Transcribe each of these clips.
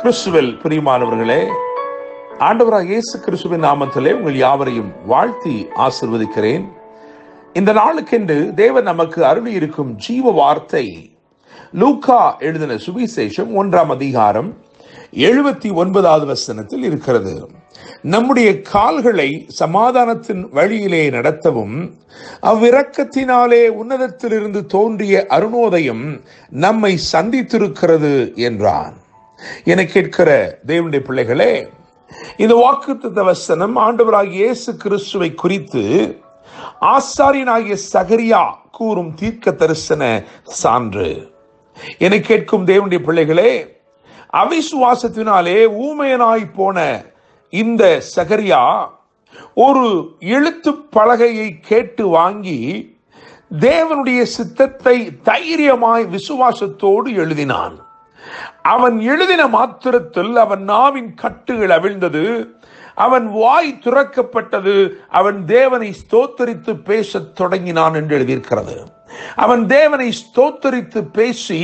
கிறிஸ்துவில் பிரியமானவர்களே, ஆண்டவராக இயேசு கிறிஸ்துவின் நாமத்திலே உங்கள் யாவரையும் வாழ்த்தி ஆசீர்வதிக்கிறேன். இந்த நாளுக்கென்று தேவன் நமக்கு அருளி இருக்கும் ஜீவ வார்த்தை லூக்கா எழுதின சுவிசேஷம் 1ஆம் அதிகாரம் 79வது வசனத்தில் இருக்கிறது. நம்முடைய கால்களை சமாதானத்தின் வழியிலே நடத்தவும் அவ்விரக்கத்தினாலே உன்னதத்திலிருந்து தோன்றிய அருணோதயம் நம்மை சந்தித்திருக்கிறது என்றான். என கேட்கிற தேவனுடைய பிள்ளைகளே, இந்த வாக்குத்தத்த வசனம் ஆண்டவராகிய இயேசு கிறிஸ்துவை குறித்து ஆசாரியனாகிய சகரியா கூறும் தீர்க்க தரிசன சான்று. என கேட்கும் தேவனுடைய பிள்ளைகளே, அவிசுவாசத்தினாலே ஊமையனாய் போன இந்த சகரியா ஒரு எழுத்து பலகையை கேட்டு வாங்கி தேவனுடைய சித்தத்தை தைரியமாய் விசுவாசத்தோடு எழுதினான். அவன் எழுதின மாத்திரத்தில் அவன் நாவின் கட்டுகள் அவிழ்ந்தது, அவன் வாய் துறக்கப்பட்டது, அவன் தேவனை ஸ்தோத்தரித்து பேசத் தொடங்கினான் என்று எழுதியிருக்கிறது. அவன் தேவனை ஸ்தோத்தரித்து பேசி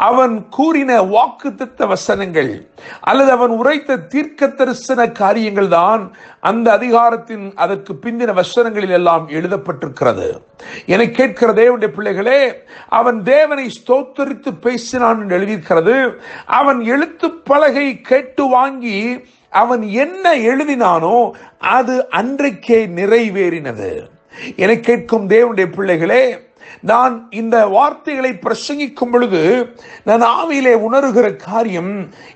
அவன் கூறின வாக்குத்தத்த வசனங்கள் அல்லது அவன் உரைத்த தீர்க்க தரிசன காரியங்கள் தான் அந்த அதிகாரத்தின் அதற்கு பிந்தின வசனங்களில் எல்லாம் எழுதப்பட்டிருக்கிறது. என கேட்கிற தேவனுடைய பிள்ளைகளே, அவன் தேவனை ஸ்தோத்தரித்து பேசினான் என்று எழுதியிருக்கிறது. அவன் எழுத்து பலகை கேட்டு வாங்கி அவன் என்ன எழுதினானோ அது அன்றைக்கே நிறைவேறினது. என கேட்கும் தேவனுடைய பிள்ளைகளே, நான் இந்த வார்த்தைகளை பிரசங்கிக்கும் பொழுது நான் ஆவியிலே உணர்கிற காரியம்,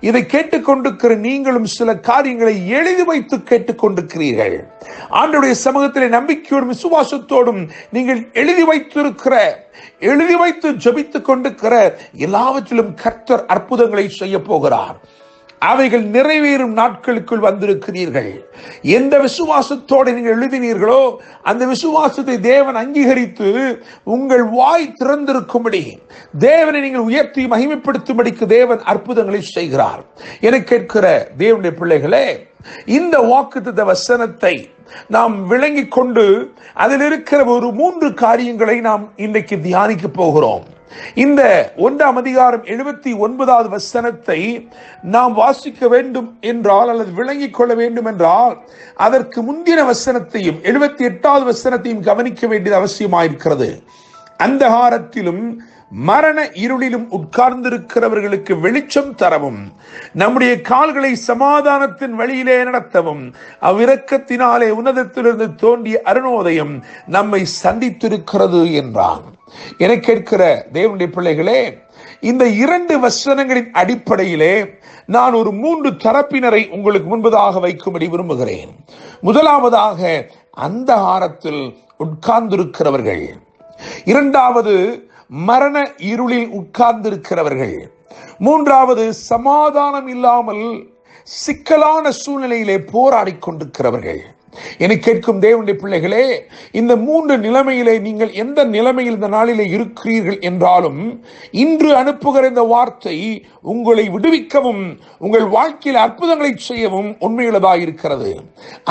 இதை கேட்டுக்கொண்டிருக்கிற நீங்களும் சில காரியங்களை எழுதி வைத்து கேட்டுக்கொண்டிருக்கிறீர்கள். ஆண்டவருடைய சமூகத்திலே நம்பிக்கையோடும் விசுவாசத்தோடும் நீங்கள் எழுதி வைத்து ஜெபித்துக் கொண்டிருக்கிற எல்லாவற்றிலும் கர்த்தர் அற்புதங்களை செய்ய போகிறார். அவைகள் நிறைவேறும் நாட்களுக்குள் வந்திருக்கிறீர்கள். எந்த விசுவாசத்தோடு நீங்கள் எழுதினீர்களோ அந்த விசுவாசத்தை தேவன் அங்கீகரித்து உங்கள் வாய் திறந்திருக்கும்படி, தேவனை நீங்கள் உயர்த்தி மகிமைப்படுத்தும்படிக்கு தேவன் அற்புதங்களை செய்கிறார். என கேட்கிற தேவனுடைய பிள்ளைகளே, இந்த வாக்குத்தத்த வசனத்தை நாம் விளங்கி கொண்டு அதில் இருக்கிற ஒரு 3 காரியங்களை நாம் இன்றைக்கு தியானிக்க போகிறோம். இந்த 1ஆம் அதிகாரம் 79வது வசனத்தை நாம் வாசிக்க வேண்டும் என்றால் அல்லது விளங்கிக் கொள்ள வேண்டும் என்றால் அதற்கு முந்தின வசனத்தையும் 78வது வசனத்தையும் கவனிக்க வேண்டியது அவசியமாயிருக்கிறது. அந்தகாரத்திலும் மரண இருளிலும் உட்கார்ந்திருக்கிறவர்களுக்கு வெளிச்சம் தரவும், நம்முடைய கால்களை சமாதானத்தின் வழியிலே நடத்தவும் அவ்விரக்கத்தினாலே உன்னதத்திலிருந்து தோன்றிய அருணோதயம் நம்மை சந்தித்திருக்கிறது என்றான். என கேட்கிற தேவனுடைய பிள்ளைகளே, இந்த 2 வசனங்களின் அடிப்படையிலே நான் ஒரு 3 தரப்பினரை உங்களுக்கு முன்பதாக வைக்கும்படி விரும்புகிறேன். முதலாவதாக அந்தகாரத்தில் உட்கார்ந்திருக்கிறவர்கள், இரண்டாவது மரண இருளில் உட்கார்ந்திருக்கிறவர்கள், மூன்றாவது சமாதானம் இல்லாமல் சிக்கலான சூழ்நிலையிலே போராடி கொண்டிருக்கிறவர்கள். என கேட்கும் தேவனுடைய பிள்ளைகளே, இந்த 3 நிலைமையிலே நீங்கள் எந்த நிலைமையில் இந்த நாளிலே இருக்கிறீர்கள் என்றாலும் இன்று அனுப்புகிற இந்த வார்த்தை உங்களை விடுவிக்கவும் உங்கள் வாழ்க்கையில் அற்புதங்களை செய்யவும் உண்மையுள்ளதாக இருக்கிறது.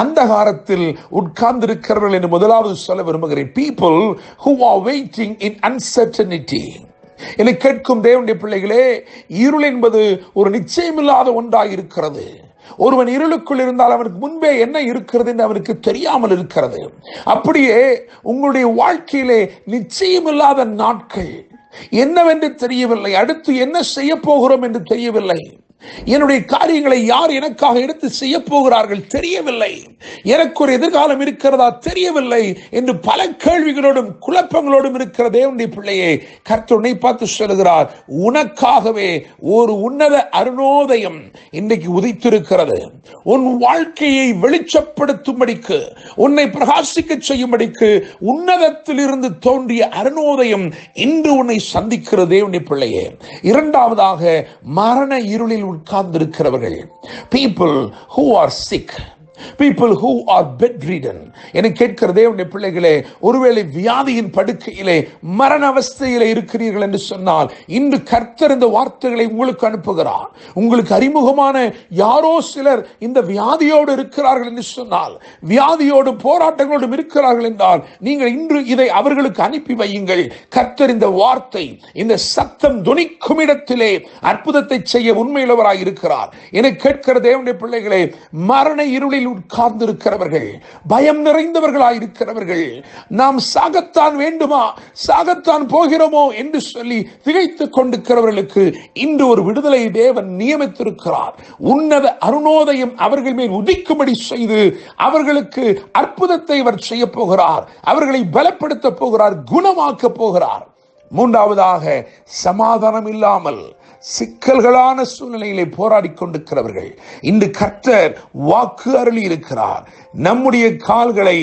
அந்தகாரத்தில் உட்கார்ந்திருக்கிறவர்கள் என்று முதலாவது சொல்ல விரும்புகிறேன். people who are waiting in uncertainty. என கேட்கும் தேவனுடைய பிள்ளைகளே, இருள் என்பது ஒரு நிச்சயமில்லாத ஒன்றாக இருக்கிறது. ஒருவன் இருளுக்குள் இருந்தால் அவனுக்கு முன்பே என்ன இருக்கிறது என்று அவனுக்கு தெரியாமல் இருக்கிறது. அப்படியே உங்களுடைய வாழ்க்கையிலே நிச்சயமில்லாத நாட்கள், என்னவென்று தெரியவில்லை, அடுத்து என்ன செய்ய போகிறோம் என்று தெரியவில்லை, என்னுடைய காரியங்களை யார் எனக்காக எடுத்து செய்ய போகிறார்கள் தெரியவில்லை, எனக்கு ஒரு எதிர்காலம் இருக்கிறதா தெரியவில்லை என்று பல கேள்விகளோடும் குழப்பங்களோடும் இருக்கிற தேவனுடைய பிள்ளையே, கர்த்தர் உன்னை பார்த்து சொல்கிறார், உனக்காகவே ஒரு உன்னத அருணோதயம் இன்றைக்கு உதித்திருக்கிறது. உன் வாழ்க்கையை வெளிச்சப்படுத்தும்படிக்கு, உன்னை பிரகாசிக்க செய்யும்படிக்கு உன்னதத்தில் இருந்து தோன்றிய அருணோதயம் இன்று உன்னை சந்திக்கிற தேவனுடைய பிள்ளையே. இரண்டாவதாக மரண இருளில் உட்கார்ந்திருக்கிறவர்கள், people who are sick. people who are bedridden. என கேட்கிற தேவனுடைய பிள்ளைகளே, ஒருவேளை வியாதியின் படுக்கையிலே மரண அவஸ்தையிலே இருக்கிறீர்கள் என்று சொன்னால், இன்று கர்த்தர் இந்த வார்த்தைகளை உங்களுக்கு அனுப்புகிறார். உங்களுக்கு அறிமுகமான யாரோ சிலர் இந்த வியாதியோடு இருக்கிறார்கள் என்று சொன்னால், வியாதியோடு போராட்டங்களோடும் இருக்கிறார்கள் என்றால், நீங்கள் இன்று இதை அவர்களுக்கு அனுப்பி வையுங்கள். கர்த்தர் இந்த வார்த்தை, இந்த சத்தம் துணிக்கும் இடத்திலே அற்புதத்தை செய்ய உண்மையுள்ளவராய் இருக்கிறார். என கேட்கிற தேவனுடைய பிள்ளைகளே, மரண இருளில் உட்கார்ந்து இருக்கிறவர்கள், பயம் நிறைந்தவர்களாய் இருக்கிறவர்கள், நாம் சாகத்தான் வேண்டுமா, சாகத்தான் போகிறோமோ என்று சொல்லி திகைத்துக் கொண்டிருக்கிறவர்களுக்கு இன்று ஒரு விடுதலை தேவன் நியமித்திருக்கிறார். உன்னத அருணோதயம் அவர்கள் மேல் உதிக்கும்படி செய்து அவர்களுக்கு அற்புதத்தை அவர் செய்ய போகிறார். அவர்களை பலப்படுத்த போகிறார், குணமாக்க போகிறார். மூன்றாவதாக, சமாதானம் இல்லாமல் சிக்கல்களான சூழ்நிலையிலே போராடி கொண்டிருக்கிறவர்கள், இன்று கர்த்தர் வாக்கு அருளி இருக்கிறார். நம்முடைய கால்களை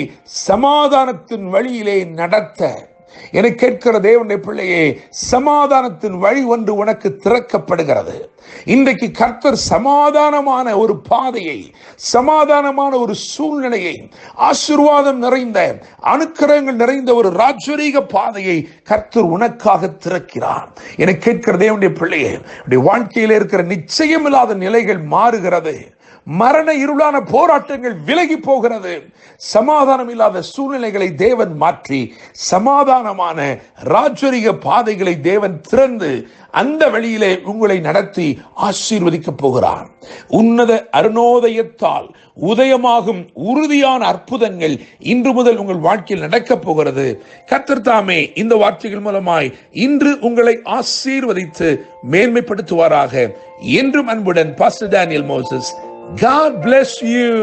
சமாதானத்தின் வழியிலே நடத்த. என கேட்கிற தேவனுடைய பிள்ளையே, சமாதானத்தின் வழி ஒன்று உனக்கு திறக்கப்படுகிறது. இன்றைக்கு கர்த்தர் சமாதானமான ஒரு பாதையை, சமாதானமான ஒரு சூழ்நிலையை, ஆசீர்வாதம் நிறைந்த, அனுக்கிரகங்கள் நிறைந்த ஒரு ராஜரீக பாதையை கர்த்தர் உனக்காக திறக்கிறார். என கேட்கிற தேவனுடைய பிள்ளையே, வாழ்க்கையில் இருக்கிற நிச்சயமில்லாத நிலைகள் மாறுகிறது. மரண இருளான போராட்டங்கள் விலகி போகிறது. சமாதானம் இல்லாத சூழ்நிலைகளை தேவன் மாற்றி சமாதானமான ராஜரீக பாதைகளை தேவன் திறந்து அந்த வழியிலே உங்களை நடத்தி ஆசீர்வதிக்க போகிறார். உன்னத அருணோதயத்தால் உதயமாகும் உறுதியான அற்புதங்கள் இன்று முதல் உங்கள் வாழ்க்கையில் நடக்கப் போகிறது. கர்த்தர் தாமே இந்த வார்த்தைகள் மூலமாய் இன்று உங்களை ஆசீர்வதித்து மேன்மைப்படுத்துவாராக. என்றும் அன்புடன் pastor Daniel Moses. God bless you.